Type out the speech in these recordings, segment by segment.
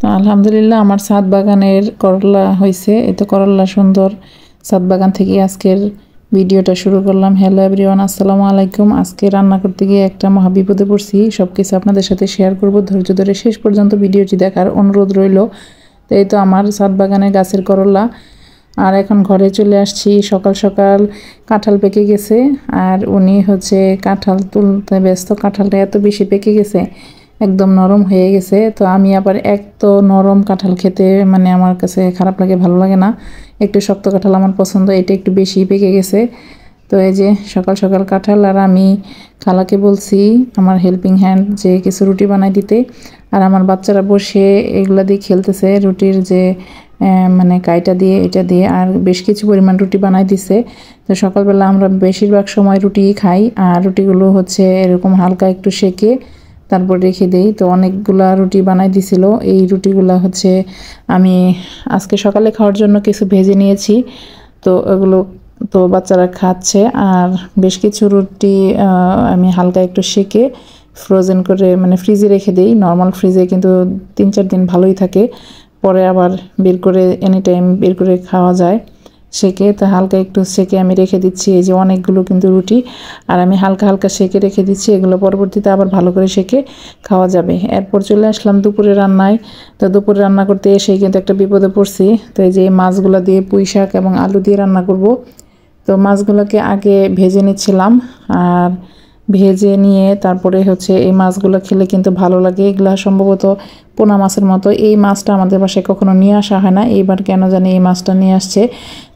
তো আলহামদুলিল্লাহ আমার ছাদ বাগানের করলা হয়েছে। এই তো করলা সুন্দর ছাদ বাগান থেকে আজকের ভিডিওটা শুরু করলাম। হ্যালো এভরিওয়ান, আসসালামু আলাইকুম। আজকে রান্না করতে গিয়ে একটা মহা বিপদে পড়ছি। সব কিছু আপনাদের সাথে শেয়ার করব। ধৈর্য ধরে শেষ পর্যন্ত ভিডিওটি দেখার অনুরোধ রইল। তো এই তো আমার ছাদ বাগানের গাছের করলা। আর এখন ঘরে চলে আসছি। সকাল সকাল কাঁঠাল পেকে গেছে, আর উনি হচ্ছে কাঁঠাল তুলতে ব্যস্ত। কাঁঠালটা এত বেশি পেকে গেছে, একদম নরম হয়ে গেছে। তো আমি আবার এক তো নরম কাঁঠাল খেতে মানে আমার কাছে খারাপ লাগে, ভালো লাগে না। একটু শক্ত কাঁঠাল আমার পছন্দ। এটা একটু বেশি পেকে গেছে। তো এই যে সকাল সকাল কাঁঠাল, আর আমি খালাকে বলছি আমার হেল্পিং হ্যান্ড যে কিছু রুটি বানাই দিতে। আর আমার বাচ্চারা বসে এগুলা দিয়ে খেলতেছে, রুটির যে মানে কাইটা দিয়ে এটা দিয়ে, আর বেশ কিছু পরিমাণ রুটি বানাই দিছে। তো সকালবেলা আমরা বেশিরভাগ সময় রুটিই খাই, আর রুটিগুলো হচ্ছে এরকম হালকা একটু সেকে তারপর রেখে দেই। তো অনেকগুলা রুটি বানাই দিছিল। এই রুটিগুলা হচ্ছে আমি আজকে সকালে খাওয়ার জন্য কিছু ভেজে নিয়েছি। তো এগুলো তো বাচ্চারা খাচ্ছে। আর বেশ কিছু রুটি আমি হালকা একটু সেকে ফ্রোজেন করে মানে ফ্রিজে রেখে দিই। নর্মাল ফ্রিজে কিন্তু 3-4 দিন ভালোই থাকে, পরে আবার বের করে এনি টাইম বের করে খাওয়া যায় সেকে। তো হালকা একটু সেকে আমি রেখে দিচ্ছি। এই যে অনেকগুলো কিন্তু রুটি, আর আমি হালকা হালকা সেকে রেখে দিচ্ছি। এগুলো পরবর্তীতে আবার ভালো করে সেকে খাওয়া যাবে। এরপর চলে আসলাম দুপুরে রান্নায়। তো দুপুরে রান্না করতে এসেই কিন্তু একটা বিপদে পড়ছি। তো এই যে মাছগুলো দিয়ে পুঁই শাক এবং আলু দিয়ে রান্না করব। তো মাছগুলোকে আগে ভেজে নিচ্ছিলাম, আর ভেজে নিয়ে তারপরে হচ্ছে এই মাছগুলো খেলে কিন্তু ভালো লাগে। এগুলো সম্ভবত পোনা মাছের মতো। এই মাছটা আমাদের বাসায় কখনো নিয়ে আসা হয় না, এইবার কেন জানি এই মাছটা নিয়ে আসছে।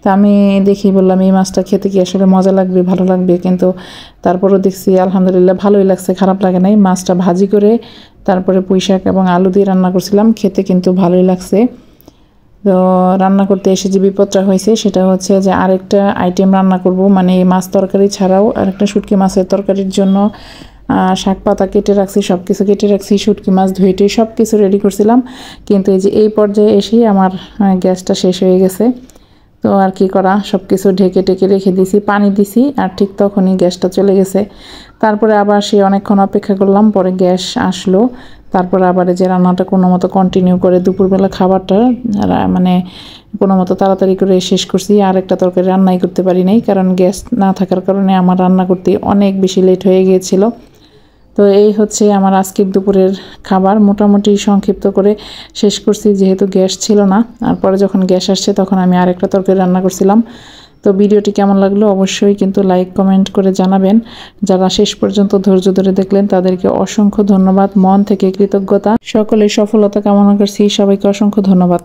তা আমি দেখি বললাম এই মাছটা খেতে কি আসলে মজা লাগবে, ভালো লাগবে, কিন্তু তারপরও দেখছি আলহামদুলিল্লাহ ভালোই লাগছে, খারাপ লাগে নাই। মাছটা ভাজি করে তারপরে পুঁই শাক এবং আলু দিয়ে রান্না করছিলাম, খেতে কিন্তু ভালোই লাগছে। তো রান্না করতে এসে যে বিপদটা হয়েছে সেটা হচ্ছে যে আরেকটা আইটেম রান্না করব, মানে মাছ তরকারি ছাড়াও আরেকটা শুটকি মাছের তরকারির জন্য শাক পাতা কেটে রাখছি, সব কিছু কেটে রাখছি, শুটকি মাছ ধুইটে সব কিছু রেডি করছিলাম। কিন্তু এই যে এই পর্যায়ে এসেই আমার গ্যাসটা শেষ হয়ে গেছে। তো আর কি করা, সব কিছু ঢেকে টেকে রেখে দিছি, পানি দিছি, আর ঠিক তখনই গ্যাসটা চলে গেছে। তারপরে আবার সে অনেকক্ষণ অপেক্ষা করলাম, পরে গ্যাস আসলো। তারপরে আবার যে রান্নাটা কোনো মতো কন্টিনিউ করে দুপুরবেলা খাবারটা মানে কোনো মতো তাড়াতাড়ি করে শেষ করছি। আর একটা তরকারি রান্নাই করতে পারি নাই, কারণ গ্যাস না থাকার কারণে আমার রান্না করতে অনেক বেশি লেট হয়ে গিয়েছিল। তো এই হচ্ছে আমার আজকের দুপুরের খাবার। মোটামুটি সংক্ষিপ্ত করে শেষ করছি, যেহেতু গ্যাস ছিল না। আর পরে যখন গ্যাস আসছে তখন আমি আরেকটা তরকারি রান্না করছিলাম। তো ভিডিওটি কেমন লাগলো অবশ্যই কিন্তু লাইক কমেন্ট করে জানাবেন। যারা শেষ পর্যন্ত ধৈর্য ধরে দেখলেন তাদেরকে অসংখ্য ধন্যবাদ, মন থেকে কৃতজ্ঞতা। সকলের সফলতা কামনা করছি, সবাইকে অসংখ্য ধন্যবাদ।